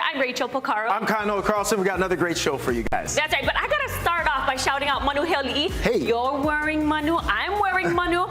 I'm Rachel Pacarro. I'm Kainoa, Carlson. We got another great show for you guys. That's right, but I gotta start off by shouting out Manu Heli. Hey. You're wearing Manu, I'm wearing Manu.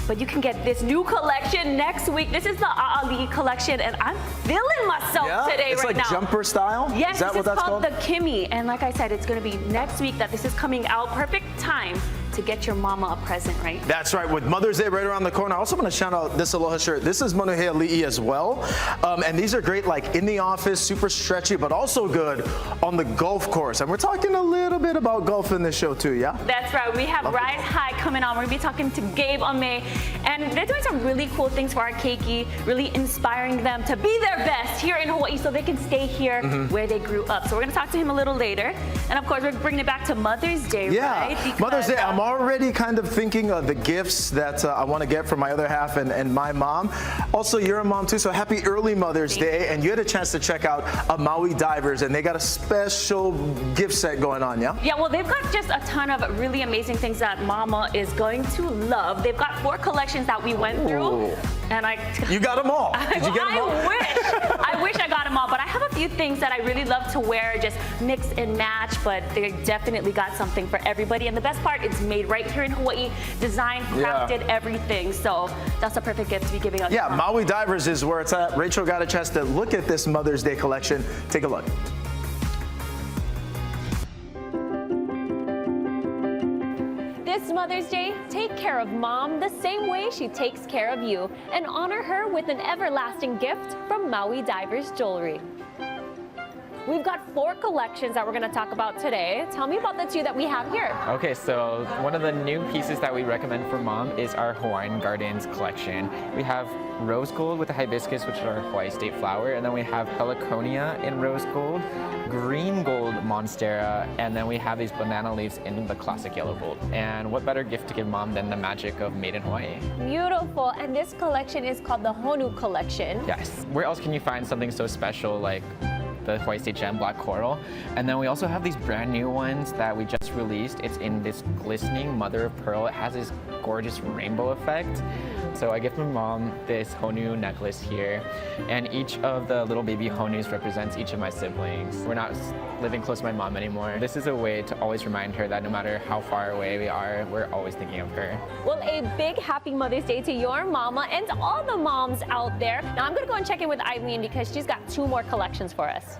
But you can get this new collection next week. This is the A'ali'i collection, and I'm feeling myself today it's right like now. Jumper style? Yes, is that this what is that's called called? the Kimi. And like I said, it's gonna be next week that this is coming out. Perfect time to get your mama a present, right? That's right, with Mother's Day right around the corner. I also want to shout out this Aloha shirt. This is Manu Heli as well. And these are great like in the office, super stretchy, but also good on the golf course. And we're talking a little bit about golf in this show too, yeah? That's right, we have Rise High coming on. We're gonna be talking to Gabe Ame, and they're doing some really cool things for our keiki, really inspiring them to be their best here in Hawaii so they can stay here where they grew up. So we're gonna talk to him a little later. And of course, we're bringing it back to Mother's Day, right? Yeah, Mother's Day. I'm already kind of thinking of the gifts that I want to get for my other half and my mom. Also, you're a mom too, so happy early Mother's Day. And you had a chance to check out Maui Divers, and they got a special gift set going on, yeah? Yeah, well, they've got just a ton of really amazing things that Mama is going to love. They've got 4 collections that we went through. And You got them all. Did you get them all? I wish I got them all, but I have a few things that I really love to wear, just mix and match, but they definitely got something for everybody. And the best part, it's made right here in Hawaii, designed, crafted, everything. So that's a perfect gift to be giving out. Yeah, Maui Divers is where it's at. Rachel got a chance to look at this Mother's Day collection. Take a look. This Mother's Day, take care of Mom the same way she takes care of you, and honor her with an everlasting gift from Maui Divers Jewelry. We've got 4 collections that we're going to talk about today. Tell me about the 2 that we have here. Okay, so one of the new pieces that we recommend for Mom is our Hawaiian Gardens collection. We have rose gold with the hibiscus, which is our Hawaii state flower, and then we have heliconia in rose gold, green gold monstera, and then we have these banana leaves in the classic yellow gold. And what better gift to give Mom than the magic of made in Hawaii? Beautiful, and this collection is called the Honu collection. Yes. Where else can you find something so special like the Hawaii State Gem Black Coral? And then we also have these brand new ones that we just released. It's in this glistening mother of pearl. It has this gorgeous rainbow effect. So I give my mom this Honu necklace here, and each of the little baby Honus represents each of my siblings. We're not living close to my mom anymore. This is a way to always remind her that no matter how far away we are, we're always thinking of her. Well, a big happy Mother's Day to your mama and to all the moms out there. Now I'm gonna go and check in with Eileen because she's got 2 more collections for us.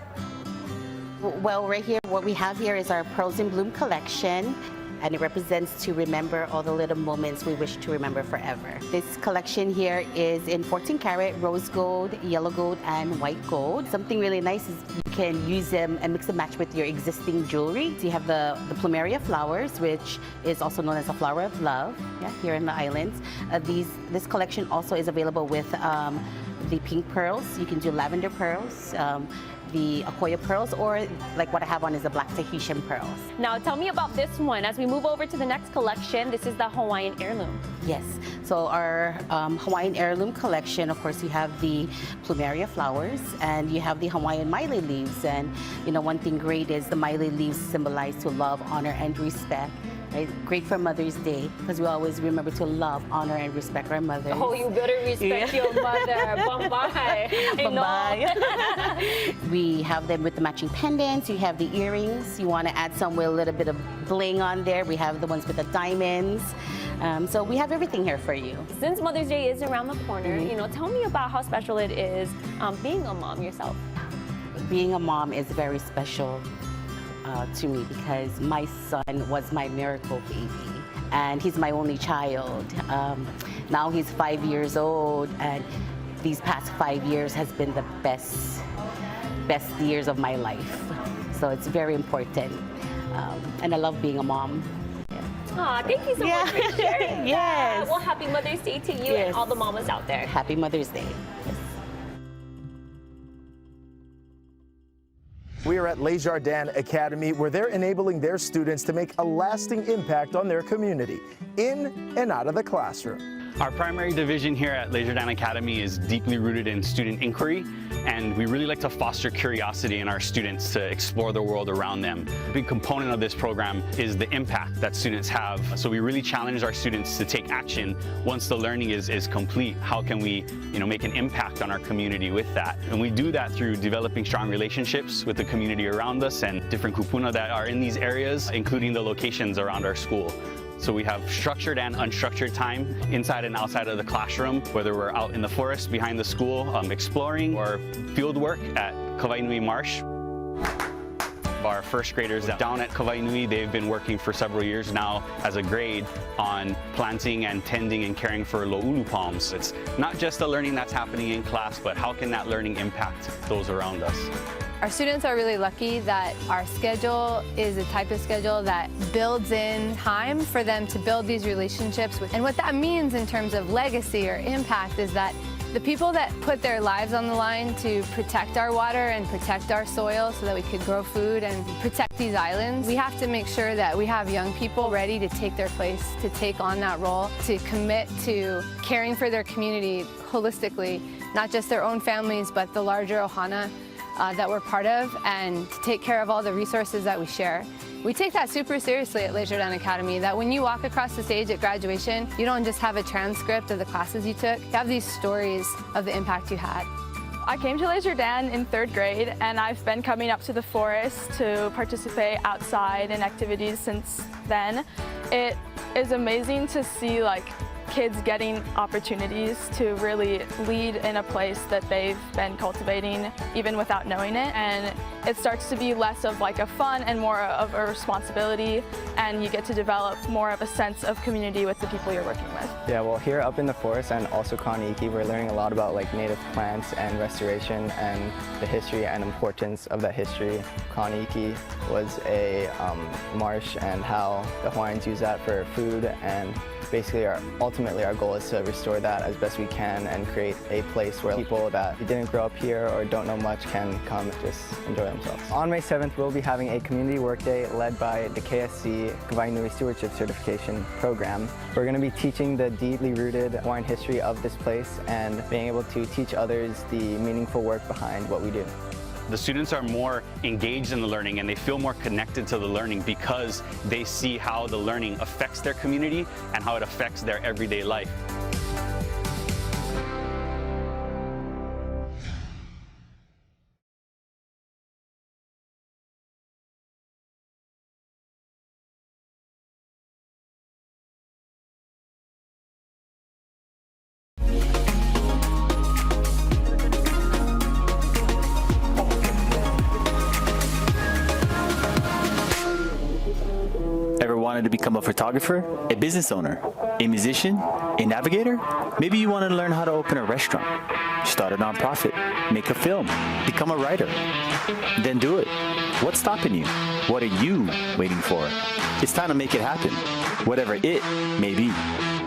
Well, right here, what we have here is our Pearls in Bloom collection, and it represents to remember all the little moments we wish to remember forever. This collection here is in 14 karat rose gold, yellow gold, and white gold. Something really nice is you can use them and mix and match with your existing jewelry. So you have the plumeria flowers, which is also known as a flower of love, here in the islands. This collection also is available with the pink pearls. You can do lavender pearls, the Akoya pearls, or like what I have on is the black Tahitian pearls. Now tell me about this one. As we move over to the next collection, this is the Hawaiian heirloom. Yes, so our Hawaiian heirloom collection, of course, you have the plumeria flowers and you have the Hawaiian maile leaves. And you know, one thing great is the maile leaves symbolize to love, honor, and respect. Right? Great for Mother's Day because we always remember to love, honor, and respect our mothers. Oh, you better respect your mother. Bye-bye. Bye-bye. We have them with the matching pendants. You have the earrings. You want to add some with a little bit of bling on there. We have the ones with the diamonds. So we have everything here for you. Since Mother's Day is around the corner, you know, tell me about how special it is being a mom yourself. Being a mom is very special to me because my son was my miracle baby and he's my only child. Now he's 5 years old, and these past 5 years has been the best years of my life. So it's very important, and I love being a mom. Aw, thank you so much for sharing. Yes. Well, happy Mother's Day to you and all the mamas out there. Happy Mother's Day. Yes. We are at Les Jardins Academy, where they're enabling their students to make a lasting impact on their community, in and out of the classroom. Our primary division here at Les Jardins Academy is deeply rooted in student inquiry, and we really like to foster curiosity in our students to explore the world around them. A big component of this program is the impact that students have. So we really challenge our students to take action once the learning is complete. How can we, make an impact on our community with that. And we do that through developing strong relationships with the community around us and different kupuna that are in these areas, including the locations around our school. So we have structured and unstructured time inside and outside of the classroom, whether we're out in the forest behind the school exploring or field work at Kawainui Marsh. Our first graders down at Kawainui, they've been working for several years now as a grade on planting and tending and caring for lo'ulu palms. It's not just the learning that's happening in class, but how can that learning impact those around us? Our students are really lucky that our schedule is a type of schedule that builds in time for them to build these relationships with. And what that means in terms of legacy or impact is that the people that put their lives on the line to protect our water and protect our soil so that we could grow food and protect these islands, we have to make sure that we have young people ready to take their place, to take on that role, to commit to caring for their community holistically, not just their own families, but the larger ohana that we're part of, and to take care of all the resources that we share. We take that super seriously at Leisure Down Academy, that when you walk across the stage at graduation, you don't just have a transcript of the classes you took, you have these stories of the impact you had. I came to Leisure Dan in 3rd grade, and I've been coming up to the forest to participate outside in activities since then. It is amazing to see kids getting opportunities to really lead in a place that they've been cultivating even without knowing it, and it starts to be less of a fun and more of a responsibility, and you get to develop more of a sense of community with the people you're working with. Yeah, well, here up in the forest and also Kaneiki, we're learning a lot about native plants and restoration and the history and importance of that history. Kaneiki was a marsh, and how the Hawaiians use that for food, and basically ultimately our goal is to restore that as best we can and create a place where people that didn't grow up here or don't know much can come and just enjoy themselves. On May 7th, we'll be having a community work day led by the KSC Kawainui Stewardship Certification Program. We're going to be teaching the deeply rooted Hawaiian history of this place and being able to teach others the meaningful work behind what we do. The students are more engaged in the learning, and they feel more connected to the learning because they see how the learning affects their community and how it affects their everyday life. Ever wanted to become a photographer, a business owner, a musician, a navigator? Maybe you wanted to learn how to open a restaurant, start a nonprofit, make a film, become a writer. Then do it. What's stopping you? What are you waiting for? It's time to make it happen, whatever it may be.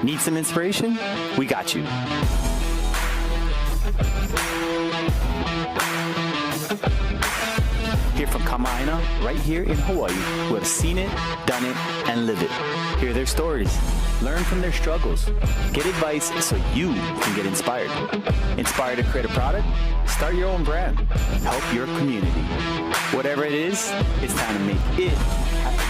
Need some inspiration? We got you. Here from Kamaina, right here in Hawaii, who have seen it, done it, and live it. Hear their stories, learn from their struggles, get advice so you can get inspired. Inspired to create a product? Start your own brand. Help your community. Whatever it is, it's time to make it happen.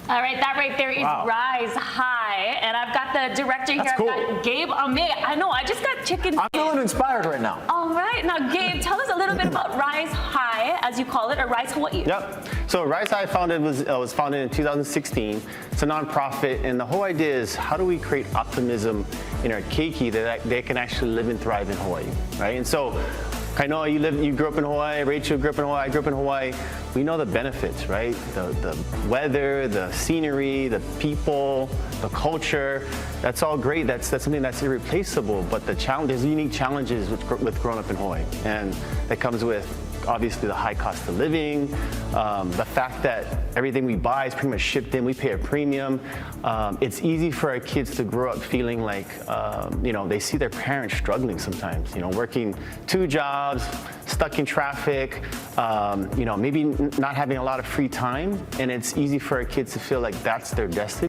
All right, that right there is Rise High. And I've got the director here. Cool. I've got Gabe Ame. I know, I just got chicken. I'm feeling inspired right now. All right, now Gabe, tell us a little bit about Rise High, as you call it, or Rise Hawaii. Yep. So Rise High was founded in 2016. It's a nonprofit, and the whole idea is how do we create optimism in our keiki that they can actually live and thrive in Hawaii, right? And so Kainoa, you grew up in Hawaii, Rachel grew up in Hawaii, I grew up in Hawaii. We know the benefits, right? The weather, the scenery, the people, the culture, that's all great. That's something that's irreplaceable, but there's unique challenges with growing up in Hawaii. And that comes with obviously the high cost of living, the fact that everything we buy is pretty much shipped in, we pay a premium. It's easy for our kids to grow up feeling like, they see their parents struggling sometimes, working 2 jobs, stuck in traffic, maybe not having a lot of free time, and it's easy for our kids to feel like that's their destiny.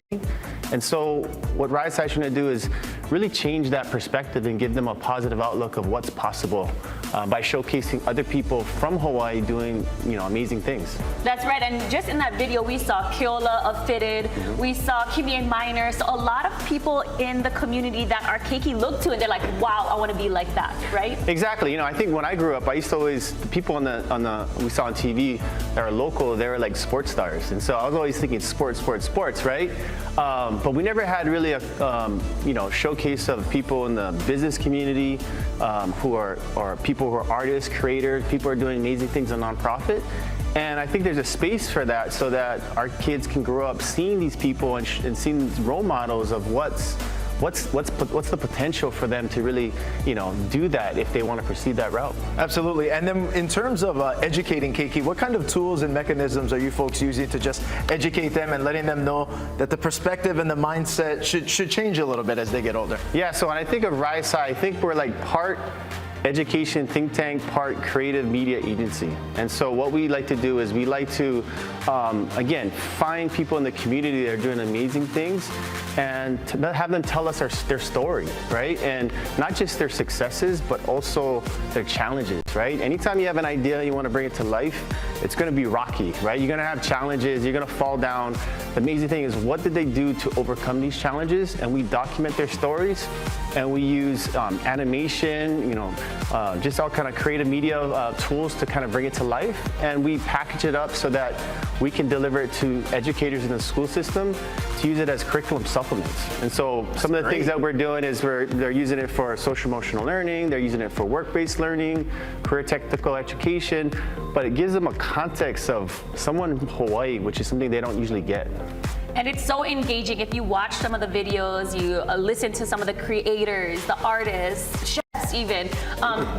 And so what Rise High is trying to do is really change that perspective and give them a positive outlook of what's possible by showcasing other people from Hawaii doing, amazing things. That's right, and just in that video we saw Keola of Fitted, we saw Kimi and Minor, so a lot of people in the community that our keiki look to and they're like, wow, I want to be like that, right? Exactly. I think when I grew up, I used to always, the people we saw on TV that are local, they were like sports stars, and so I was always thinking sports, right? But we never had really a showcase of people in the business community who are people who are artists, creators, people who are doing amazing things in nonprofit. And I think there's a space for that so that our kids can grow up seeing these people and seeing these role models of what's the potential for them to really, do that if they want to pursue that route. Absolutely. And then in terms of educating keiki, what kind of tools and mechanisms are you folks using to just educate them and letting them know that the perspective and the mindset should change a little bit as they get older? Yeah, so when I think of Rise High, I think we're like part education think tank, part creative media agency. And so what we like to do is we like to, again, find people in the community that are doing amazing things and have them tell us their story, right? And not just their successes, but also their challenges, right? Anytime you have an idea, you want to bring it to life, it's going to be rocky, right? You're going to have challenges, you're going to fall down. The amazing thing is, what did they do to overcome these challenges? And we document their stories, and we use animation, just all kind of creative media tools to kind of bring it to life. And we package it up so that we can deliver it to educators in the school system to use it as curriculum supplements. And so some of the things that we're doing is they're using it for social emotional learning, they're using it for work-based learning, career technical education, but it gives them a context of someone in Hawaii, which is something they don't usually get. And it's so engaging. If you watch some of the videos, you listen to some of the creators, the artists, chefs even,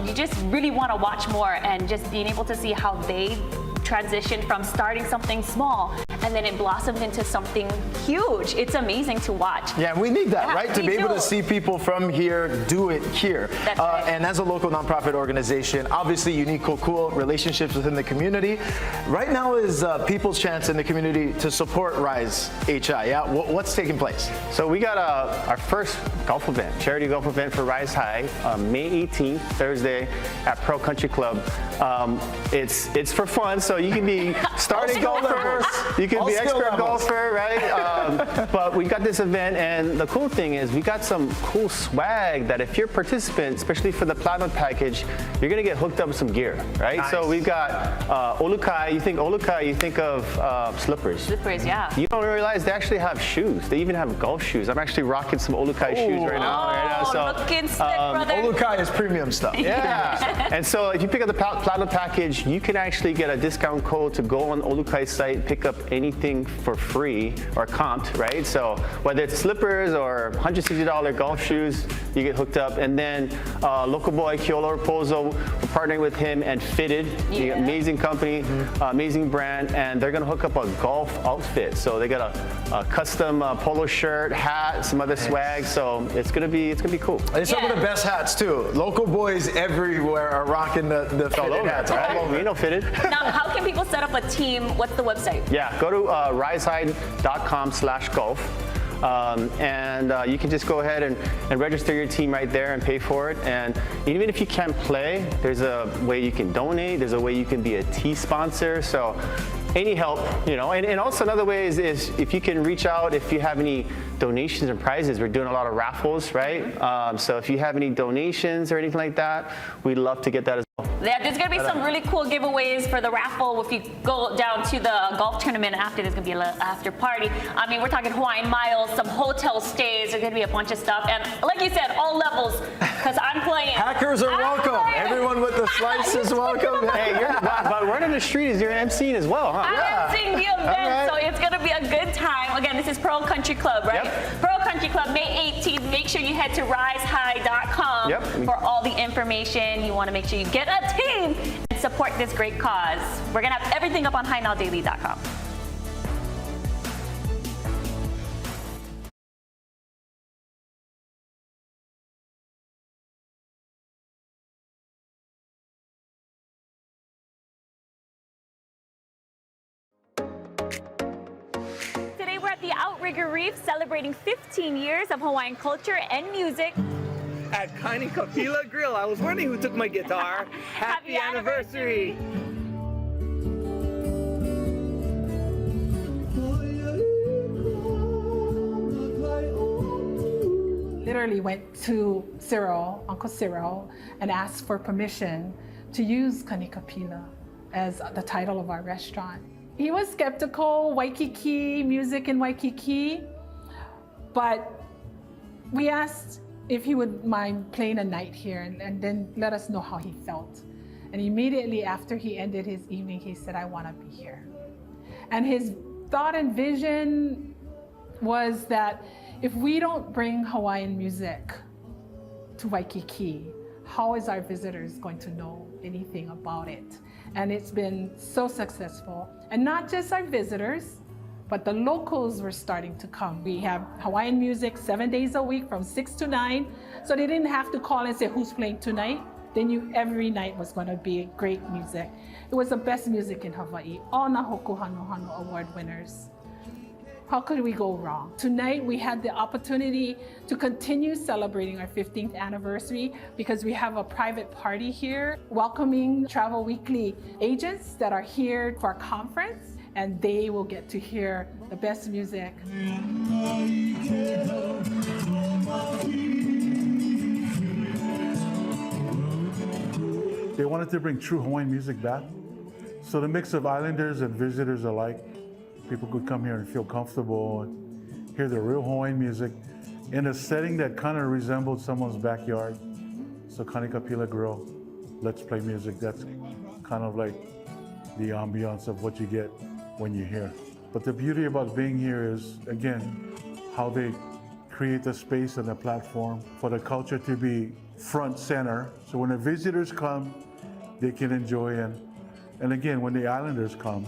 you just really want to watch more, and just being able to see how they transitioned from starting something small and then it blossomed into something huge. It's amazing to watch. Yeah, we need that, Yeah, right? To be able to see people from here do it here. That's right. And as a local nonprofit organization, obviously you need cool relationships within the community. Right now is people's chance in the community to support Rise HI. Yeah, what's taking place? So we got our first golf event, charity golf event for Rise High, May 18th, Thursday at Pearl Country Club. It's for fun, so you can be starting golfer, you can be expert golfer, right? But we got this event, and the cool thing is we got some cool swag that if you're a participant, especially for the Platinum package, you're gonna get hooked up with some gear, right? Nice. So we've got Olukai. You think Olukai, you think of slippers. Slippers, yeah. You don't realize they actually have shoes. They even have golf shoes. I'm actually rocking some Olukai shoes right now. So, looking slick, brother. Olukai is premium stuff. Yeah. And so if you pick up the Platinum package, you can actually get a discount code to go on Olukai's site, pick up anything for free or comped, right? So whether it's slippers or $160 golf shoes, you get hooked up. And then local boy Keola Raposo, we're partnering with him and Fitted, the amazing company, amazing brand, and they're gonna hook up a golf outfit. So they got a custom polo shirt, hat, some other swag. So it's gonna be cool. And some of the best hats too. Local boys everywhere are rocking the Fitted hats. Right? We know Fitted. Now, how can people set up a team? What's the website? Yeah, go to risehigh.com/golf. And you can just go ahead and register your team right there and pay for it. And even if you can't play, there's a way you can donate. There's a way you can be a tee sponsor. So any help, and also another way is if you can reach out if you have any donations and prizes. We're doing a lot of raffles, right? So if you have any donations or anything like that, we'd love to get that as well. Yeah, there's going to be some really cool giveaways for the raffle. If you go down to the golf tournament after, there's going to be a little after party. I mean, we're talking Hawaiian miles, some hotel stays. There's going to be a bunch of stuff. And like you said, all levels, because I'm playing. Hackers are welcome. Everyone with the slice is welcome. Hey, but word on the street is you're emceeing as well, huh? I'm emceeing the event, so it's going to be a good time. Again, this is Pearl Country Club, right? Yep. Pearl Country Club, May 18th. Make sure you head to risehigh.com for all the information. You want to make sure you get a team and support this great cause. We're going to have everything up on HighNowDaily.com. Today we're at the Outrigger Reef celebrating 15 years of Hawaiian culture and music. at Kainoa Grill. I was wondering who took my guitar. Happy anniversary! Literally went to Cyril, Uncle Cyril, and asked for permission to use Kanikapila as the title of our restaurant. He was skeptical, Waikiki, music in Waikiki, but we asked if he would mind playing a night here and then let us know how he felt. And immediately after he ended his evening, he said, I want to be here. And his thought and vision was that if we don't bring Hawaiian music to Waikiki, how is our visitors going to know anything about it? And it's been so successful. And not just our visitors, but the locals were starting to come. We have Hawaiian music 7 days a week from 6 to 9. So they didn't have to call and say, who's playing tonight? They knew every night was going to be great music. It was the best music in Hawaii. All na Hoku Hano Hano award winners. How could we go wrong? Tonight, we had the opportunity to continue celebrating our 15th anniversary because we have a private party here welcoming Travel Weekly agents that are here for our conference, and they will get to hear the best music. They wanted to bring true Hawaiian music back. So the mix of islanders and visitors alike, people could come here and feel comfortable and hear the real Hawaiian music in a setting that kind of resembled someone's backyard. So Kanikapila Grill, let's play music. That's kind of like the ambiance of what you get when you're here. But the beauty about being here is, again, how they create the space and the platform for the culture to be front center. So when the visitors come, they can enjoy and again, when the islanders come,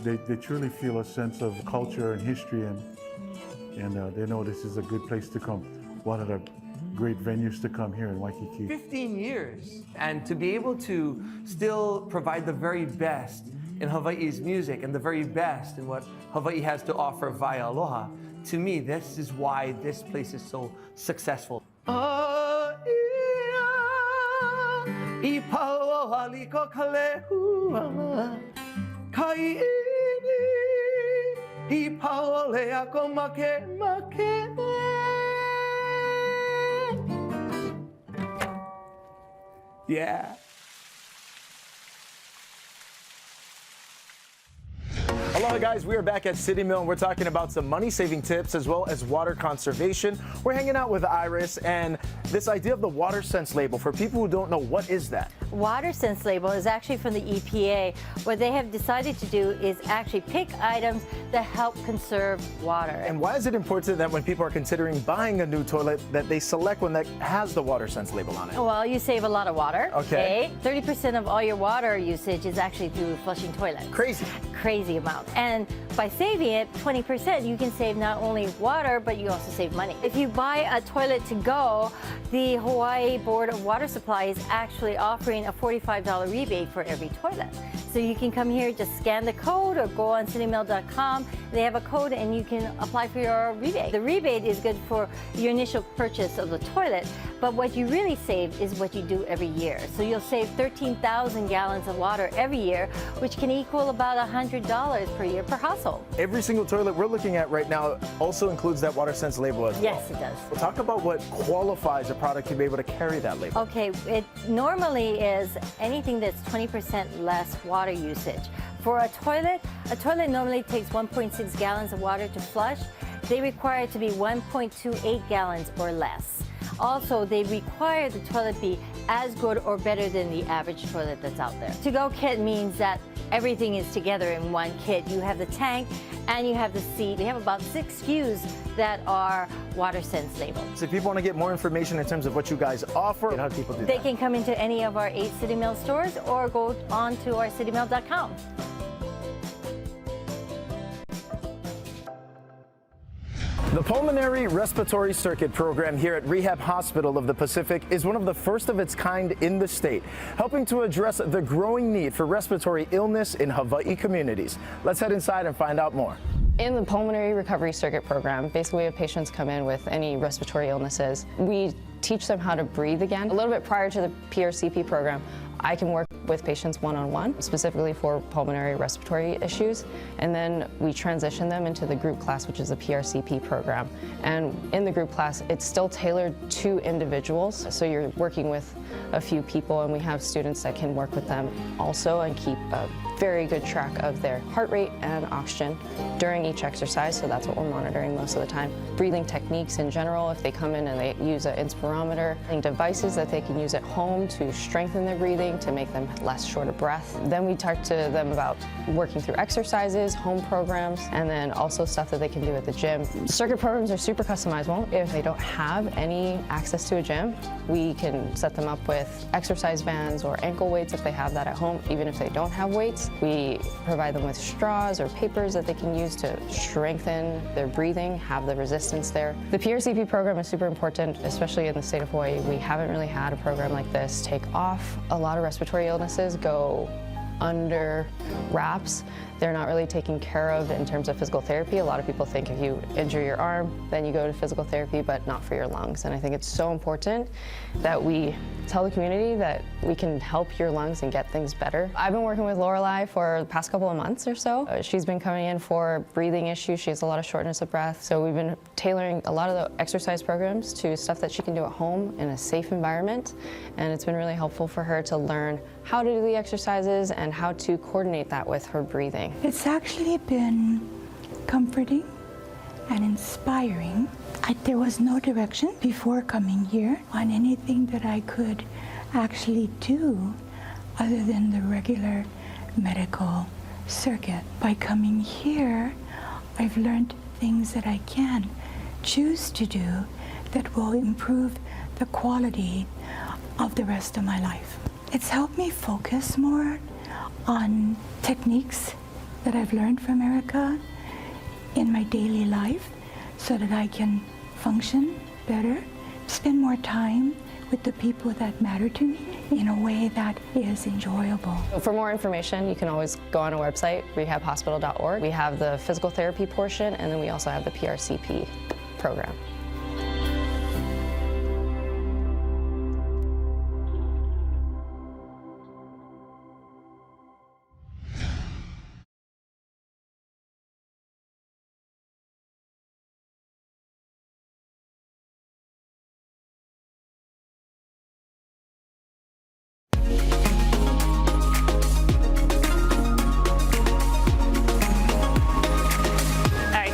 they truly feel a sense of culture and history and they know this is a good place to come. One of the great venues to come here in Waikiki. 15 years, and to be able to still provide the very best in Hawaii's music and the very best in what Hawaii has to offer via aloha, to me, this is why this place is so successful. Yeah. Aloha guys, we are back at City Mill and we're talking about some money-saving tips as well as water conservation. We're hanging out with Iris and this idea of the water sense label. For people who don't know, what is that? Water sense label is actually from the EPA. What they have decided to do is actually pick items that help conserve water. And why is it important that when people are considering buying a new toilet that they select one that has the water sense label on it? Well, you save a lot of water. Okay. 30% of all your water usage is actually through flushing toilets. Crazy. Crazy amount. And by saving it, 20%, you can save not only water, but you also save money. If you buy a toilet to go, the Hawaii Board of Water Supply is actually offering a $45 rebate for every toilet. So you can come here, just scan the code or go on citymill.com. They have a code and you can apply for your rebate. The rebate is good for your initial purchase of the toilet, but what you really save is what you do every year. So you'll save 13,000 gallons of water every year, which can equal about $100 per year per household. Every single toilet we're looking at right now also includes that water sense label as well. Yes, it does. We'll talk about what qualifies a product to be able to carry that label. Okay, it normally is anything that's 20% less water usage. For a toilet normally takes 1.6 gallons of water to flush. They require it to be 1.28 gallons or less. Also, they require the toilet be as good or better than the average toilet that's out there. To-go kit means that everything is together in one kit. You have the tank and you have the seat. We have about 6 SKUs that are water sense labeled. So if people want to get more information in terms of what you guys offer, how do people do that? They can come into any of our 8 City Mill stores or go on to our citymill.com. The Pulmonary Respiratory Circuit program here at Rehab Hospital of the Pacific is one of the first of its kind in the state, helping to address the growing need for respiratory illness in Hawaii communities. Let's head inside and find out more. In the Pulmonary Recovery Circuit program, basically we have patients come in with any respiratory illnesses. We teach them how to breathe again. A little bit prior to the PRCP program, I can work with patients one-on-one, specifically for pulmonary respiratory issues, and then we transition them into the group class, which is the PRCP program. And in the group class, it's still tailored to individuals, so you're working with a few people, and we have students that can work with them also and keep a very good track of their heart rate and oxygen during each exercise, so that's what we're monitoring most of the time. Breathing techniques in general, if they come in and they use an inspirometer, and devices that they can use at home to strengthen their breathing, to make them less short of breath. Then we talk to them about working through exercises, home programs, and then also stuff that they can do at the gym. Circuit programs are super customizable. If they don't have any access to a gym, we can set them up with exercise bands or ankle weights if they have that at home. Even if they don't have weights, we provide them with straws or papers that they can use to strengthen their breathing, have the resistance there. The PRCP program is super important, especially in the state of Hawaii. We haven't really had a program like this take off. A lot of respiratory illnesses go under wraps. They're not really taken care of in terms of physical therapy. A lot of people think if you injure your arm, then you go to physical therapy, but not for your lungs. And I think it's so important that we tell the community that we can help your lungs and get things better. I've been working with Lorelei for the past couple of months or so. She's been coming in for breathing issues. She has a lot of shortness of breath. So we've been tailoring a lot of the exercise programs to stuff that she can do at home in a safe environment. And it's been really helpful for her to learn how to do the exercises and how to coordinate that with her breathing. It's actually been comforting and inspiring. There was no direction before coming here on anything that I could actually do other than the regular medical circuit. By coming here, I've learned things that I can choose to do that will improve the quality of the rest of my life. It's helped me focus more on techniques that I've learned from Erica in my daily life so that I can function better, spend more time with the people that matter to me in a way that is enjoyable. For more information, you can always go on our website, rehabhospital.org. We have the physical therapy portion, and then we also have the PRCP program.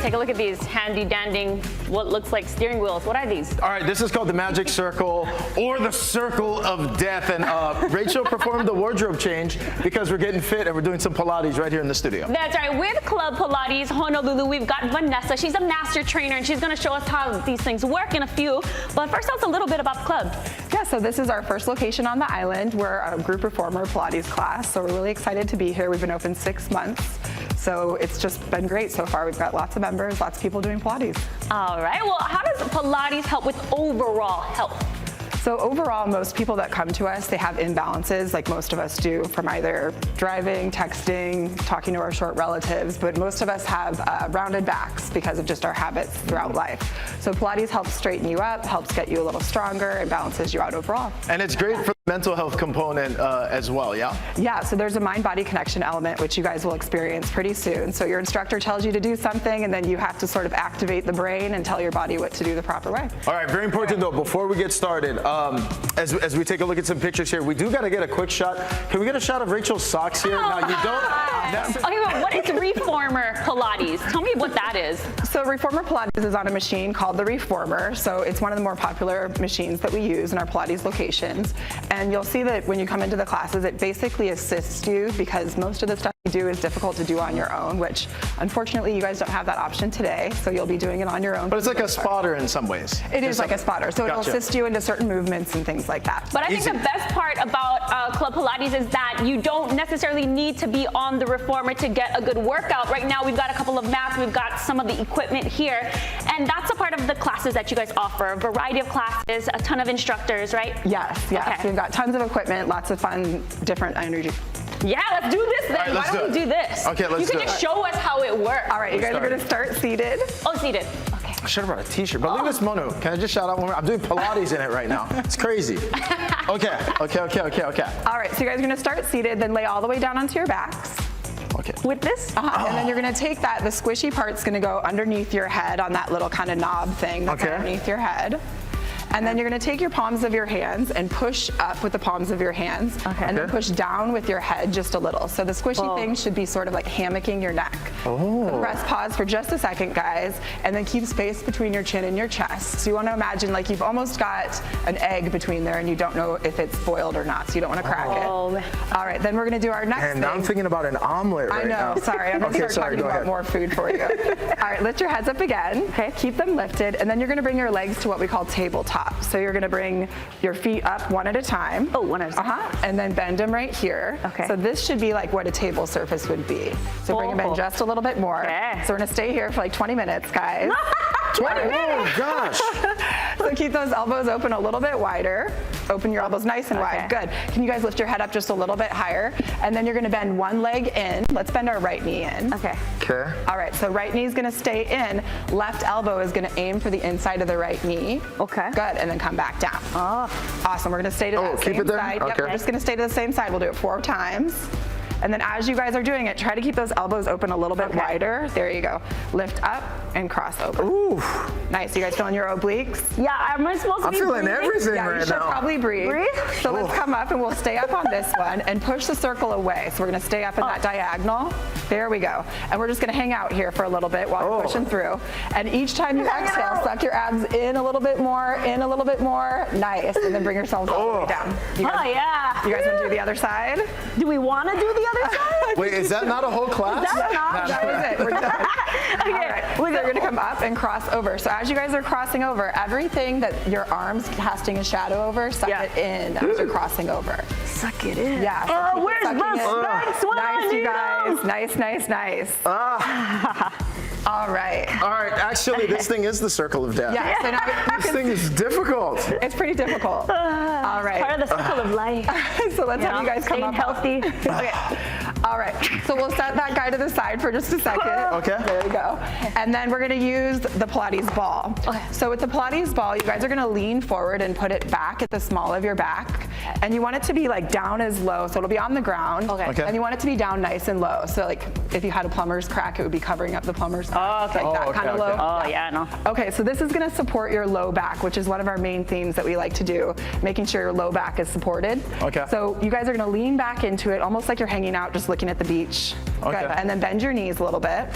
Take a look at these handy dandy, what looks like steering wheels. What are these? All right, this is called the Magic Circle or the Circle of Death. And Rachel performed the wardrobe change because we're getting fit and we're doing some Pilates right here in the studio. That's right. With Club Pilates Honolulu, we've got Vanessa. She's a master trainer and she's going to show us how these things work in a few. But first, tell us a little bit about the club. Yeah, so this is our first location on the island. We're a group reformer Pilates class, so we're really excited to be here. We've been open 6 months. So it's just been great so far. We've got lots of members, lots of people doing Pilates. All right, well, how does Pilates help with overall health? So overall, most people that come to us, they have imbalances like most of us do from either driving, texting, talking to our short relatives, but most of us have rounded backs because of just our habits throughout life. So Pilates helps straighten you up, helps get you a little stronger, and balances you out overall. And it's great for the mental health component as well, yeah? Yeah, so there's a mind-body connection element, which you guys will experience pretty soon. So your instructor tells you to do something, and then you have to sort of activate the brain and tell your body what to do the proper way. All right, very important though, before we get started, as we take a look at some pictures here, we do got to get a quick shot. Can we get a shot of Rachel's socks here? Now, you don't. Okay, but what is Reformer Pilates? Tell me what that is. So Reformer Pilates is on a machine called the Reformer. So it's one of the more popular machines that we use in our Pilates locations. And you'll see that when you come into the classes, it basically assists you because most of the stuff you do is difficult to do on your own, which unfortunately you guys don't have that option today. So you'll be doing it on your own. But it's like a spotter in some ways. It is like a spotter. So it'll assist you into certain movements and things like that. But I think the best part about Club Pilates is that you don't necessarily need to be on the Reformer to get a good workout. Right now we've got a couple of mats, we've got some of the equipment here, and that's a part of the classes that you guys offer. A variety of classes, a ton of instructors, right? Yes, yes. Okay. We've got tons of equipment, lots of fun, different energy. Yeah, let's do this then. All right, Why don't we do this? Okay, let's do it. You can just show us how it works. All right, you guys are going to start seated. Oh, seated. Okay. I should have brought a t-shirt, but look at this Monu. Can I just shout out one more? I'm doing Pilates in it right now. It's crazy. Okay. All right, so you guys are gonna start seated, then lay all the way down onto your backs. Okay. With this? And then you're gonna take that, the squishy part's gonna go underneath your head on that little kind of knob thing that's underneath your head. And then you're gonna take your palms of your hands and push up with the palms of your hands. And then push down with your head just a little. So the squishy thing should be sort of like hammocking your neck. So press pause for just a second, guys, and then keep space between your chin and your chest. So you wanna imagine like you've almost got an egg between there and you don't know if it's boiled or not, so you don't wanna crack it. All right, then we're gonna do our next thing. And I'm thinking about an omelet right now. I know, sorry, I'm gonna start talking about more food for you. All right, lift your heads up again. Keep them lifted, and then you're gonna bring your legs to what we call tabletop. So you're gonna bring your feet up one at a time. Oh, one at a time. And then bend them right here. Okay. So this should be like what a table surface would be. So bring them in just a little bit more. So we're gonna stay here for like 20 minutes, guys. 20 minutes? Oh, gosh. So keep those elbows open a little bit wider. Open your elbows nice and wide. Good. Can you guys lift your head up just a little bit higher? And then you're gonna bend one leg in. Let's bend our right knee in. Okay. All right, so right knee is gonna stay in. Left elbow is gonna aim for the inside of the right knee. Okay. Good, and then come back down. Awesome, we're gonna stay to that keep same it there? side. Okay. Yep, we're just gonna stay to the same side. We'll do it 4 times. And then as you guys are doing it, try to keep those elbows open a little bit wider. There you go. Lift up and cross over. Ooh. Nice, you guys feeling your obliques? Yeah, am I supposed to be feeling breathing? everything Yeah, you right should now. probably breathe. So let's come up and we'll stay up on this one and push the circle away. So we're gonna stay up in that diagonal. There we go. And we're just gonna hang out here for a little bit while we're pushing through. And each time you exhale, suck your abs in a little bit more, in a little bit more. Nice, and then bring yourselves all the way down. You guys, you guys wanna do the other side? Do we wanna do the other side? Wait, is that not a whole class? That was it, we're done. All right, so you're gonna come up and cross over. So as you guys are crossing over, everything that your arms casting a shadow over, suck it in as you're crossing over. Suck it in. Yeah. So keep Where's sucking the in. space when I Nice, you need guys. them? Nice, nice, nice. All right. All right, actually, this thing is the circle of death. Yeah, so now This thing is difficult. it's pretty difficult. All right. Part of the circle of life. So let's have you guys come staying up. healthy. Okay. All right. So we'll set that guy to the side for just a second. Okay. There we go. And then we're going to use the Pilates ball. Okay. So with the Pilates ball, you guys are going to lean forward and put it back at the small of your back. And you want it to be like down as low, so it'll be on the ground. Okay. And you want it to be down nice and low. So like if you had a plumber's crack, it would be covering up the plumber's crack. Like that kind of low. Oh, yeah, no. Okay, so this is gonna support your low back, which is one of our main themes that we like to do, making sure your low back is supported. Okay. So you guys are gonna lean back into it, almost like you're hanging out just looking at the beach. Okay. Good. And then bend your knees a little bit.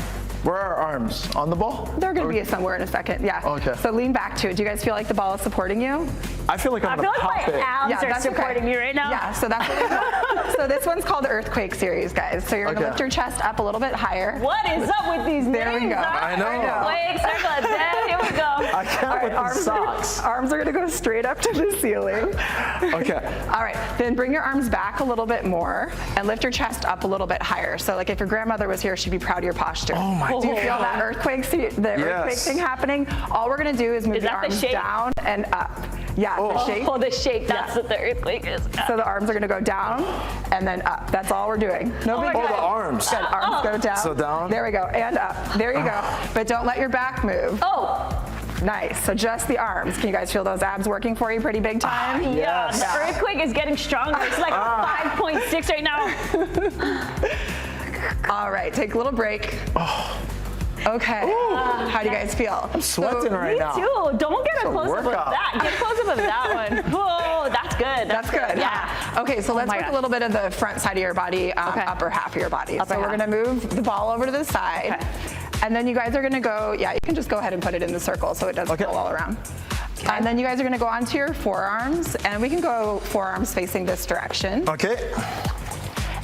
Where are our arms? On the ball? They're gonna be somewhere in a second, yeah. Okay. So lean back to it. Do you guys feel like the ball is supporting you? I feel like I'm I feel gonna like pop my it. abs are that's supporting okay. me right now. Yeah, so that's what so this one's called the Earthquake Series, guys. So you're gonna Okay. lift your chest up a little bit higher. What is up with these There we names? go. I know. Earthquake, circle of death, here we go. I can't with the socks. Arms are gonna go straight up to the ceiling. Okay. All right, then bring your arms back a little bit more and lift your chest up a little bit higher. So like if your grandmother was here, she'd be proud of your posture. Oh my Do you feel God. that earthquake thing happening? All we're gonna do is move Is your that the arms shape? down and up. Yeah, the shape. Oh, the shape, that's what the earthquake is. So the arms are gonna go down and then up. That's all we're doing. No big Oh, the arms. Good. Arms go down. So down. There we go. And up. There you go. But don't let your back move. Oh, Nice. So just the arms. Can you guys feel those abs working for you pretty big time? yeah. Yes. The earthquake is getting stronger. It's like 5.6 right now. All right, take a little break. Okay. How do you guys feel? I'm sweating right now. Me too. Don't get a a close up of workout. that. Get close up of that one. Whoa, that's good. That's good. Yeah. Okay, so let's my work a gosh. little bit of the front side of your body, upper half of your body. Upper so we're half. gonna move the ball over to the side. Okay. And then you guys are gonna go, you can just go ahead and put it in the circle so it doesn't roll all around. And then you guys are gonna go onto your forearms, and we can go forearms facing this direction. Okay.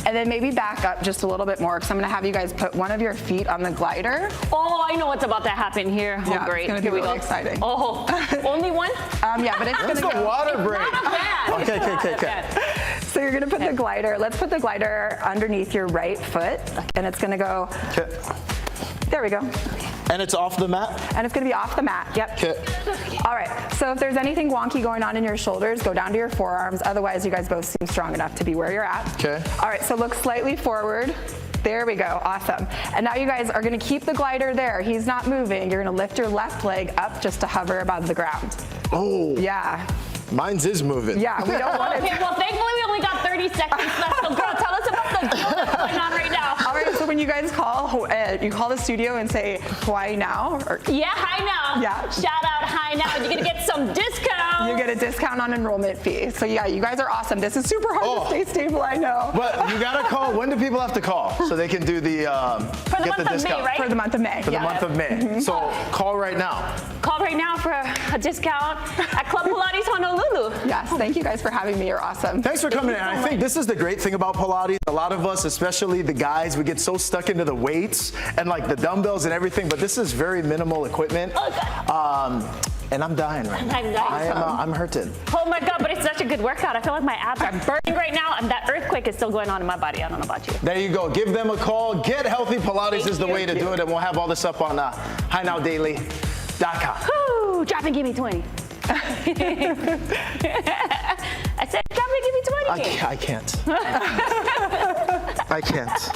And then maybe back up just a little bit more, because I'm gonna have you guys put one of your feet on the glider. Oh, I know what's about to happen here. Oh, Yeah, great. it's gonna be Here we really go. exciting. Oh, only one? Yeah, but it's When's gonna the go. water break? Not bad. Okay. So you're gonna put the glider, let's put the glider underneath your right foot, and it's gonna go, Okay. there we go. And it's off the mat? And it's gonna be off the mat, yep. Okay. All right, so if there's anything wonky going on in your shoulders, go down to your forearms. Otherwise, you guys both seem strong enough to be where you're at. Okay. All right, so look slightly forward, There we go, awesome. And now you guys are gonna keep the glider there. He's not moving. You're gonna lift your left leg up just to hover above the ground. Oh. Yeah. Mine's is moving. Yeah, we don't want it. Okay, well, thankfully we only got 30 seconds left. So, girl, tell us about the deal that's going on right now. All right, so when you guys call, you call the studio and say Hawaii now. Or, yeah, hi now. Yeah. Shout out hi now. You're gonna get some discount. You get a discount on enrollment fee. So yeah, you guys are awesome. This is super hard to stay stable, I know. But you gotta call. When do people have to call so they can do the for the get month the of discount? May, right? For the month of May. For the month of May. So call right now. Call right now for a discount at Club Pilates Honolulu. Yes, thank you guys for having me. You're awesome. Thanks for coming in. I think this is the great thing about Pilates. A lot of us, especially the guys, we get so stuck into the weights and like the dumbbells and everything, but this is very minimal equipment. And I'm dying right now. I'm hurting. Oh my God, but it's such a good workout. I feel like my abs are burning right now, and that earthquake is still going on in my body. I don't know about you. There you go. Give them a call. Get Healthy Pilates is the way to do it, and we'll have all this up on HiNowDaily.com. Woo! Drop and give me 20. I said, drop and give me 20. I can't. I can't.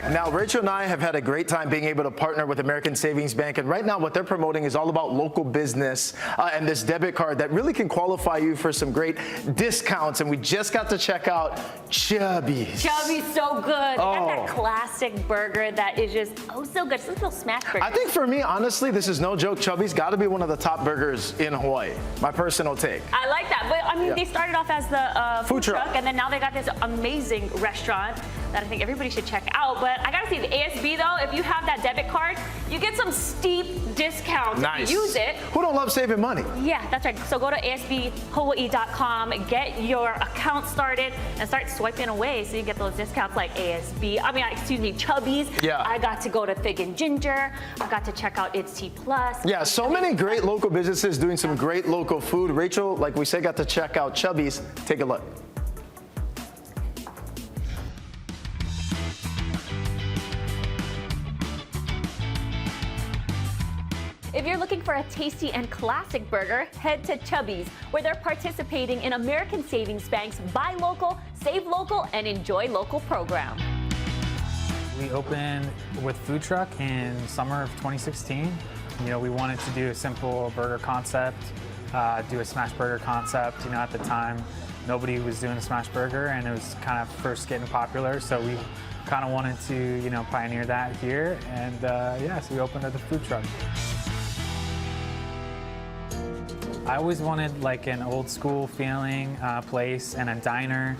Now, Rachel and I have had a great time being able to partner with American Savings Bank, and right now what they're promoting is all about local business and this debit card that really can qualify you for some great discounts, and we just got to check out Chubby's. Chubby's so good. They got that classic burger that is just so good. It's a little smash burger. I think for me, honestly, this is no joke. Chubby's got to be one of the top burgers in Hawaii. My personal take. I like that, but I mean, they started off as the food truck, and then now they got this amazing restaurant that I think everybody should check out. But I gotta say, the ASB though, if you have that debit card, you get some steep discounts if you use it. Who don't love saving money? Yeah, that's right. So go to asbhawaii.com, get your account started, and start swiping away so you get those discounts like Chubby's. Yeah. I got to go to Fig and Ginger. I got to check out It's Tea Plus. Yeah, so many great local businesses doing some great local food. Rachel, like we said, got to check out Chubby's. Take a look. If you're looking for a tasty and classic burger, head to Chubby's, where they're participating in American Savings Bank's Buy Local, Save Local, and Enjoy Local program. We opened with food truck in summer of 2016. You know, we wanted to do a simple burger concept, do a smash burger concept. You know, at the time, nobody was doing a smash burger, and it was kind of first getting popular. So we kind of wanted to, you know, pioneer that here. And yeah, so we opened at the food truck. I always wanted like an old school feeling place and a diner.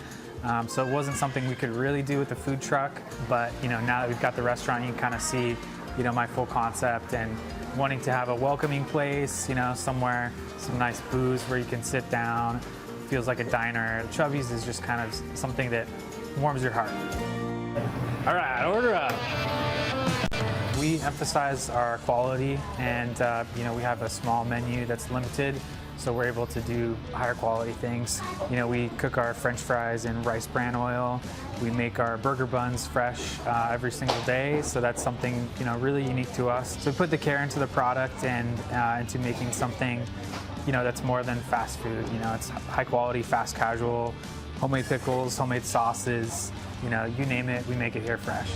So it wasn't something we could really do with the food truck, but you know, now that we've got the restaurant, you can kind of see, you know, my full concept and wanting to have a welcoming place, you know, somewhere, some nice booths where you can sit down, feels like a diner. Chubby's is just kind of something that warms your heart. All right, order up. We emphasize our quality, and you know, we have a small menu that's limited, so we're able to do higher quality things. You know, we cook our French fries in rice bran oil. We make our burger buns fresh every single day, so that's something, you know, really unique to us. So we put the care into the product and into making something, you know, that's more than fast food. You know, it's high quality, fast casual, homemade pickles, homemade sauces. You know, you name it, we make it here fresh.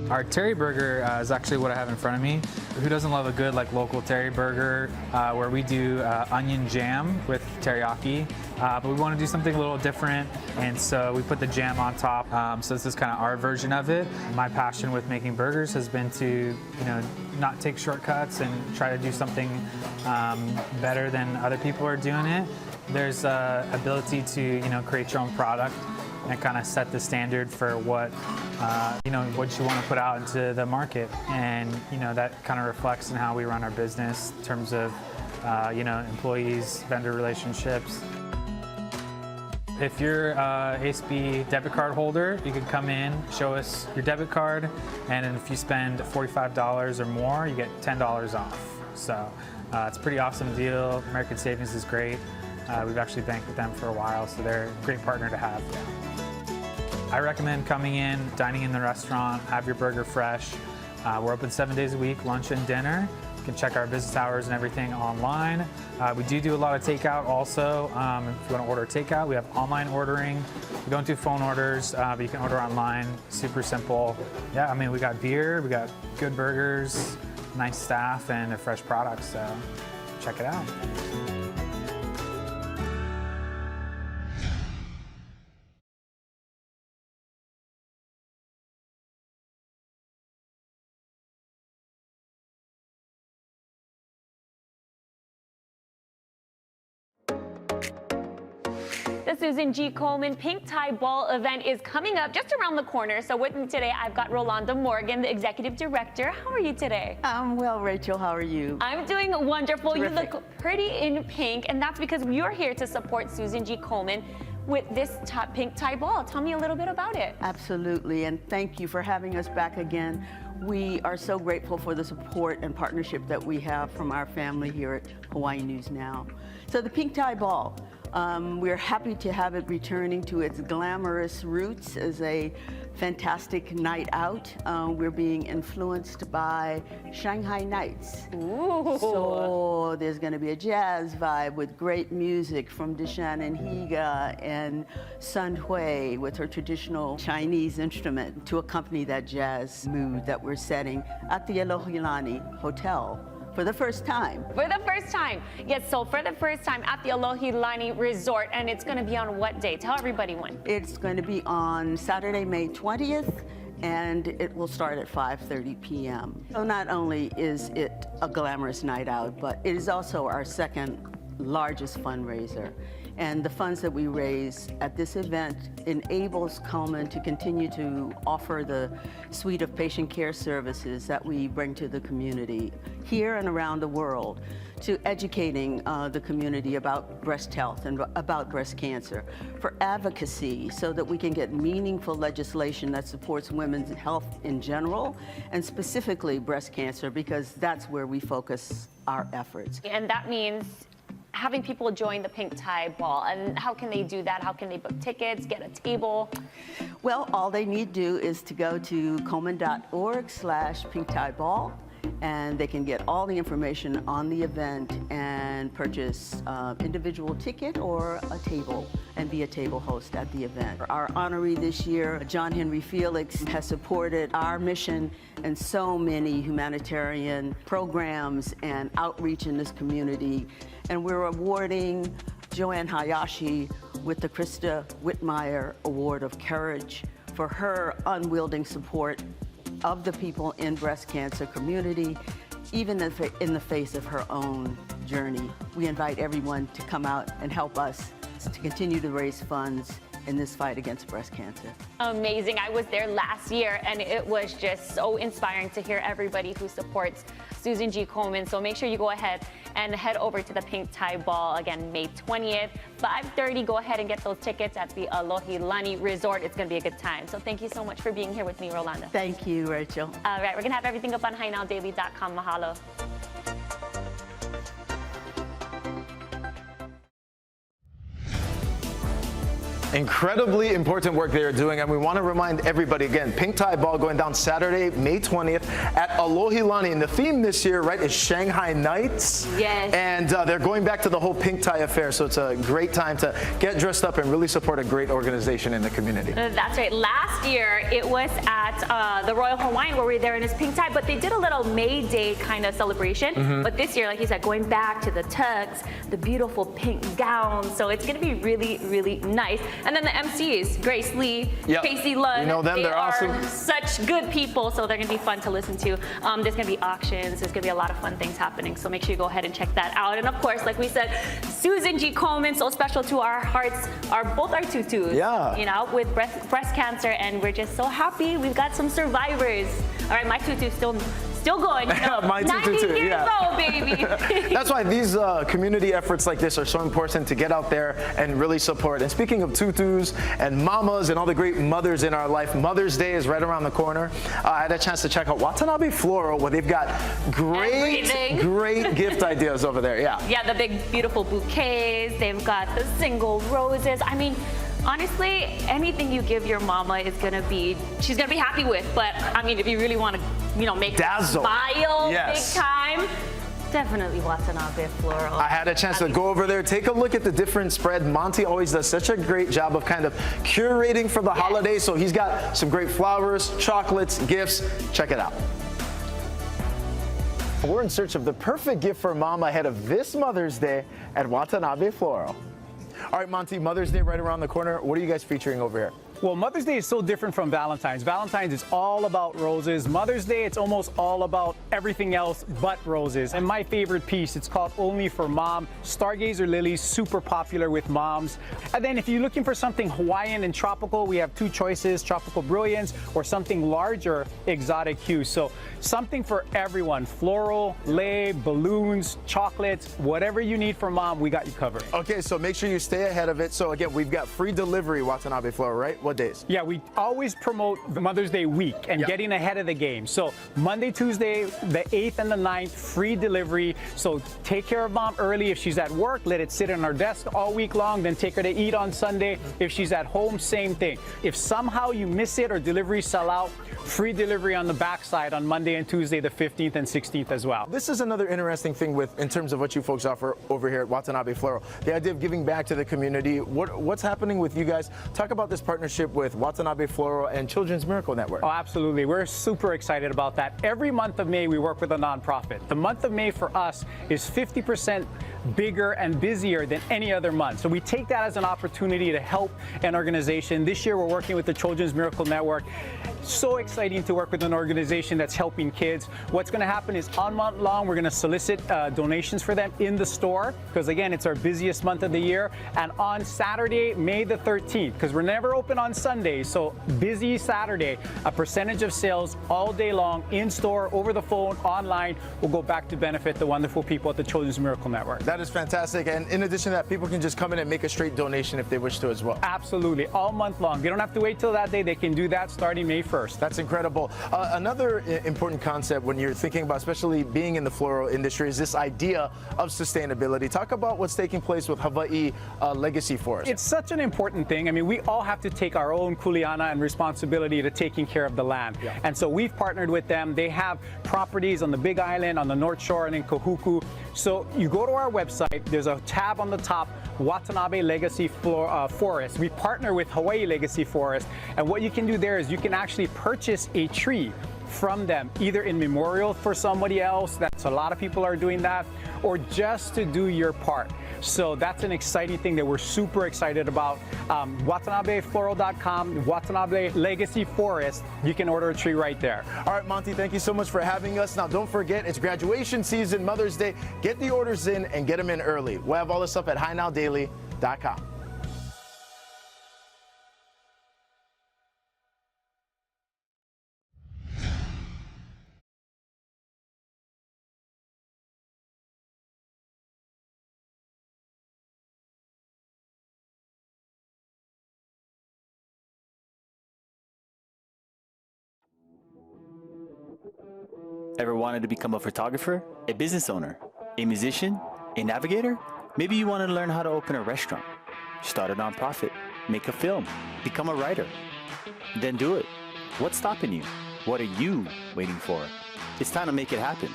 Our terry burger is actually what I have in front of me. Who doesn't love a good like local terry burger where we do onion jam with teriyaki, but we want to do something a little different, and so we put the jam on top. So this is kind of our version of it. My passion with making burgers has been to, you know, not take shortcuts and try to do something better than other people are doing it. There's ability to, you know, create your own product and kind of set the standard for what, you know, what you want to put out into the market. And, you know, that kind of reflects in how we run our business in terms of, you know, employees, vendor relationships. If you're a ASB debit card holder, you can come in, show us your debit card, and then if you spend $45 or more, you get $10 off. So it's a pretty awesome deal. American Savings is great. We've actually banked with them for a while, so they're a great partner to have. I recommend coming in, dining in the restaurant, have your burger fresh. We're open 7 days a week, lunch and dinner. You can check our business hours and everything online. We do a lot of takeout also. If you want to order takeout, we have online ordering. We don't do phone orders, but you can order online. Super simple. Yeah, I mean, we got beer, we got good burgers, nice staff, and a fresh product, so check it out. The Susan G. Komen Pink Tie Ball event is coming up just around the corner. So with me today, I've got Rolanda Morgan, the Executive Director. How are you today? I'm well, Rachel. How are you? I'm doing wonderful. Terrific. You look pretty in pink, and that's because you're here to support Susan G. Komen with this pink tie ball. Tell me a little bit about it. Absolutely, and thank you for having us back again. We are so grateful for the support and partnership that we have from our family here at Hawaii News Now. So the Pink Tie Ball, we're happy to have it returning to its glamorous roots as a fantastic night out. We're being influenced by Shanghai Nights. Ooh. So there's going to be a jazz vibe with great music from Deshannon Higa and Sun Hui with her traditional Chinese instrument to accompany that jazz mood that we're setting at the Alohilani Hotel. For the first time. For the first time. Yes, so for the first time at the Alohilani Resort, and it's going to be on what day? Tell everybody when. It's going to be on Saturday, May 20th, and it will start at 5:30 p.m. So not only is it a glamorous night out, but it is also our second largest fundraiser. And the funds that we raise at this event enables Komen to continue to offer the suite of patient care services that we bring to the community here and around the world, to educating the community about breast health and about breast cancer, for advocacy so that we can get meaningful legislation that supports women's health in general, and specifically breast cancer, because that's where we focus our efforts. And that means having people join the Pink Tie Ball. And how can they do that? How can they book tickets, get a table? Well, all they need to do is to go to komen.org/pinktieball, and they can get all the information on the event and purchase individual ticket or a table and be a table host at the event. Our honoree this year, John Henry Felix, has supported our mission and so many humanitarian programs and outreach in this community. And we're awarding Joanne Hayashi with the Krista Whitmire Award of Courage for her unwielding support of the people in breast cancer community, even in the face of her own journey. We invite everyone to come out and help us to continue to raise funds in this fight against breast cancer. Amazing. I was there last year, and it was just so inspiring to hear everybody who supports Susan G. Komen. So make sure you go ahead and head over to the Pink Tie Ball. Again, May 20th, 5:30. Go ahead and get those tickets at the Alohilani Resort. It's going to be a good time. So thank you so much for being here with me, Rolanda. Thank you, Rachel. All right, we're going to have everything up on HiNowDaily.com. Mahalo. Incredibly important work they are doing, and we want to remind everybody again, Pink Tie Ball going down Saturday, May 20th at Alohilani. And the theme this year, right, is Shanghai Nights. Yes. And they're going back to the whole pink tie affair, so it's a great time to get dressed up and really support a great organization in the community. That's right. Last year, it was at the Royal Hawaiian where we were there in his pink tie, but they did a little May Day kind of celebration. But this year, like you said, going back to the tux, the beautiful pink gowns. So it's going to be really, really nice. And then the MCs, Grace Lee, Casey Lund. You know them, they're awesome. Such good people, so they're going to be fun to listen to. There's going to be auctions. There's going to be a lot of fun things happening. So make sure you go ahead and check that out. And of course, like we said, Susan G. Komen, so special to our hearts, are both our tutus. Yeah. You know, with breast cancer, and we're just so happy we've got some survivors. All right, my tutu's still going. You know, Mine too, 90 too, years yeah. old, baby. That's why these community efforts like this are so important to get out there and really support. And speaking of tutus and mamas and all the great mothers in our life, Mother's Day is right around the corner. I had a chance to check out Watanabe Floral, where they've got great gift ideas over there. Yeah. Yeah, the big, beautiful bouquets. They've got the single roses. I mean, honestly, anything you give your mama is gonna be, she's gonna be happy with. But I mean, if you really want to, you know, make her smile big time, definitely Watanabe Floral. I had a chance to go over there, take a look at the different spread. Monty always does such a great job of kind of curating for the holidays. So he's got some great flowers, chocolates, gifts. Check it out. We're in search of the perfect gift for mom ahead of this Mother's Day at Watanabe Floral. All right, Monty, Mother's Day right around the corner. What are you guys featuring over here? Well, Mother's Day is so different from Valentine's. Valentine's is all about roses. Mother's Day, it's almost all about everything else but roses. And my favorite piece, it's called Only for Mom. Stargazer lilies, super popular with moms. And then if you're looking for something Hawaiian and tropical, we have two choices, Tropical Brilliance or something larger, Exotic Hue. So something for everyone, floral, lei, balloons, chocolates, whatever you need for mom, we got you covered. Okay, so make sure you stay ahead of it. So again, we've got free delivery, Watanabe Floral, right? What days? Yeah, we always promote the Mother's Day week and getting ahead of the game. So Monday, Tuesday, the 8th and the 9th, free delivery. So take care of mom early. If she's at work, let it sit on her desk all week long. Then take her to eat on Sunday. If she's at home, same thing. If somehow you miss it or deliveries sell out, free delivery on the backside on Monday and Tuesday, the 15th and 16th as well. This is another interesting thing in terms of what you folks offer over here at Watanabe Floral. The idea of giving back to the community. What's happening with you guys? Talk about this partnership with Watanabe Floral and Children's Miracle Network. Oh, absolutely. We're super excited about that. Every month of May, we work with a nonprofit. The month of May for us is 50% bigger and busier than any other month. So we take that as an opportunity to help an organization. This year, we're working with the Children's Miracle Network. So exciting to work with an organization that's helping kids. What's going to happen is all month long, we're going to solicit donations for them in the store, because again, it's our busiest month of the year. And on Saturday, May the 13th, because we're never open on Sunday, so busy Saturday, a percentage of sales all day long, in store, over the phone, online, will go back to benefit the wonderful people at the Children's Miracle Network. That is fantastic. And in addition to that, people can just come in and make a straight donation if they wish to as well. Absolutely, all month long. They don't have to wait till that day. They can do that starting May 1st. That's incredible. Another important concept when you're thinking about, especially being in the floral industry, is this idea of sustainability. Talk about what's taking place with Hawaii Legacy Forest. It's such an important thing. I mean, we all have to take our own kuleana and responsibility to taking care of the land. And so we've partnered with them. They have properties on the Big Island, on the North Shore, and in Kahuku. So you go to our website, there's a tab on the top, Watanabe Legacy Forest. We partner with Hawaii Legacy Forest, and what you can do there is you can actually purchase a tree from them, either in memorial for somebody else, that's a lot of people are doing that, or just to do your part. So that's an exciting thing that we're super excited about. WatanabeFloral.com, Watanabe Legacy Forest, you can order a tree right there. All right, Monty, thank you so much for having us. Now, don't forget, it's graduation season, Mother's Day. Get the orders in and get them in early. We'll have all this up at HighNowDaily.com. Ever wanted to become a photographer, a business owner, a musician, a navigator? Maybe you want to learn how to open a restaurant, start a nonprofit, make a film, become a writer. Then do it. What's stopping you? What are you waiting for? It's time to make it happen,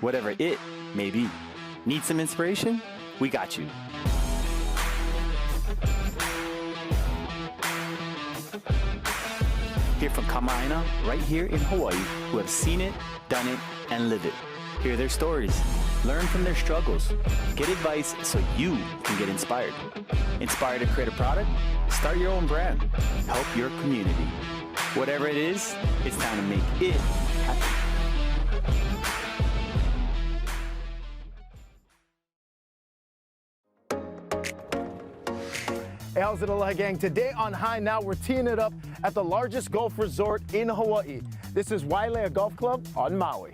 whatever it may be. Need some inspiration? We got you. Hear from Kainoa right here in Hawaii who have seen it, done it, and live it. Hear their stories, learn from their struggles, get advice so you can get inspired. Inspired to create a product? Start your own brand. Help your community. Whatever it is, it's time to make it happen. Hey, how's it, Aloha gang? Today on High Now, we're teeing it up at the largest golf resort in Hawaii. This is Wailea Golf Club on Maui.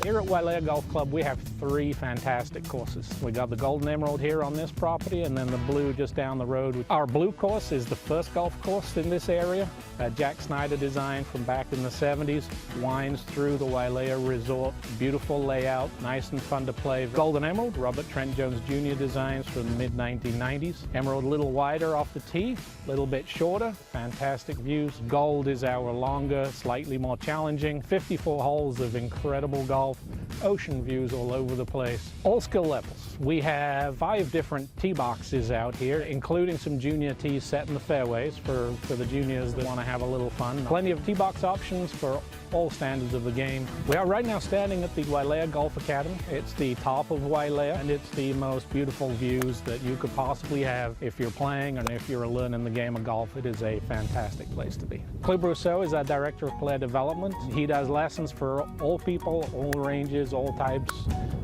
Here at Wailea Golf Club, we have 3 fantastic courses. We got the Golden Emerald here on this property, and then the blue just down the road. Our blue course is the first golf course in this area. Jack Snyder designed from back in the 70s, winds through the Wailea Resort. Beautiful layout, nice and fun to play. Golden Emerald, Robert Trent Jones Jr. designs from the mid-1990s. Emerald a little wider off the tee, a little bit shorter, fantastic views. Gold is our longer, slightly more challenging. 54 holes of incredible golf, ocean views all over the place. All skill levels. We have 5 different tee boxes out here, including some junior tees set in the fairways for the juniors that want to have a little fun. Plenty of tee box options for all standards of the game. We are right now standing at the Wailea Golf Academy. It's the top of Wailea, and it's the most beautiful views that you could possibly have if you're playing and if you're learning the game of golf. It is a fantastic place to be. Claude Brousseau is our Director of Player Development. He does lessons for all people, all ranges, all types,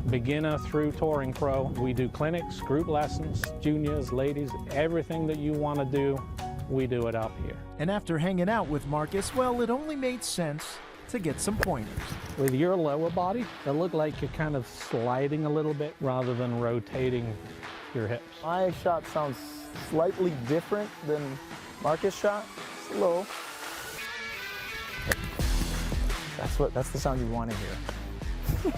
beginner through touring pro. We do clinics, group lessons, juniors, ladies, everything that you want to do, we do it up here. And after hanging out with Marcus, well, it only made sense to get some pointers. With your lower body, it looked like you're kind of sliding a little bit rather than rotating your hips. My shot sounds slightly different than Marcus' shot. Just a little. That's the sound you want to hear.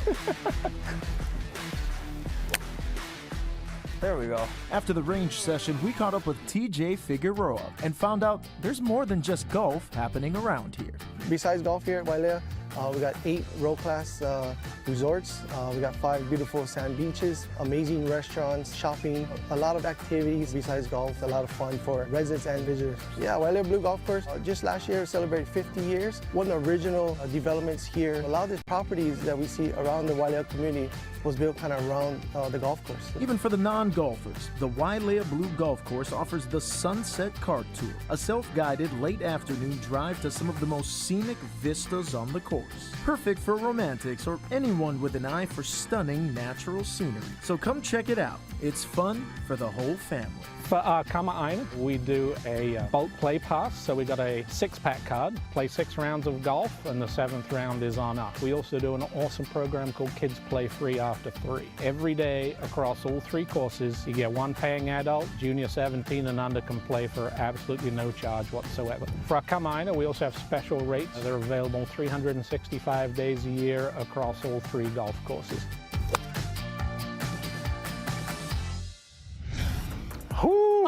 There we go. After the range session, we caught up with TJ Figueroa and found out there's more than just golf happening around here. Besides golf here at Wailea, we got 8 world-class resorts. We got 5 beautiful sand beaches, amazing restaurants, shopping, a lot of activities besides golf, a lot of fun for residents and visitors. Yeah, Wailea Blue Golf Course, just last year celebrated 50 years. One of the original developments here. A lot of these properties that we see around the Wailea community was built kind of around the golf course. Even for the non-golfers, the Wailea Blue Golf Course offers the Sunset Cart Tour, a self-guided late afternoon drive to some of the most scenic vistas on the course. Perfect for romantics or anyone with an eye for stunning natural scenery. So come check it out. It's fun for the whole family. For Kama'aina, we do a bulk play pass, so we got a 6-pack card, play 6 rounds of golf, and the 7th round is on us. We also do an awesome program called Kids Play Free After 3. Every day across all 3 courses, you get 1 paying adult, junior 17 and under can play for absolutely no charge whatsoever. For Kama'aina, we also have special rates. They're available 365 days a year across all 3 golf courses.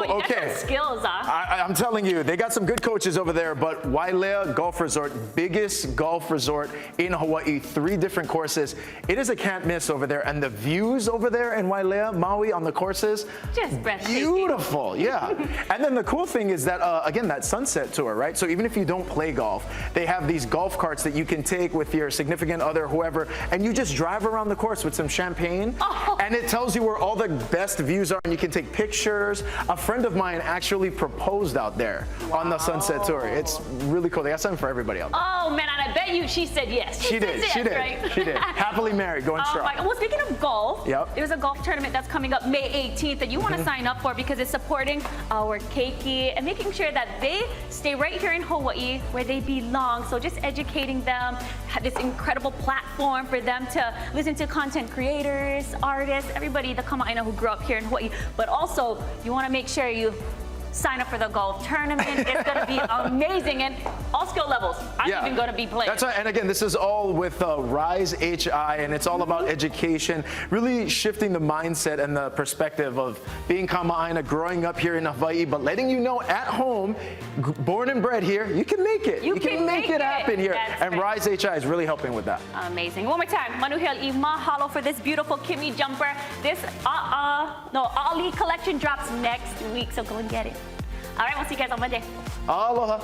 You got some skills, huh? I'm telling you, they got some good coaches over there, but Wailea Golf Resort, biggest golf resort in Hawaii, 3 different courses. It is a can't miss over there, and the views over there in Wailea, Maui on the courses, just breathtaking. Beautiful, yeah. And then the cool thing is that, again, that sunset tour, right? So even if you don't play golf, they have these golf carts that you can take with your significant other, whoever, and you just drive around the course with some champagne, and it tells you where all the best views are, and you can take pictures. A friend of mine actually proposed out there on the sunset tour. It's really cool. They got something for everybody out there. Oh man, and I bet you she said yes. She did. Yes, She did. right? She did. Happily married, going strong. Well, speaking of golf, there's a golf tournament that's coming up May 18th that you want to sign up for because it's supporting our keiki and making sure that they stay right here in Hawaii where they belong. So just educating them, have this incredible platform for them to listen to content creators, artists, everybody, the Kama'aina who grew up here in Hawaii. But also, you want to make sure you sign up for the golf tournament. It's going to be amazing, and all skill levels. I'm even going to be playing. That's right. And again, this is all with Rise HI, and it's all about education, really shifting the mindset and the perspective of being Kama'aina, growing up here in Hawaii, but letting you know at home, born and bred here, you can make it. You can make it happen here. And Rise HI is really helping with that. Amazing. One more time, Manuhel, mahalo for this beautiful Kimi jumper. This Ali collection drops next week, so go and get it. All right, we'll see you guys on Monday. Aloha.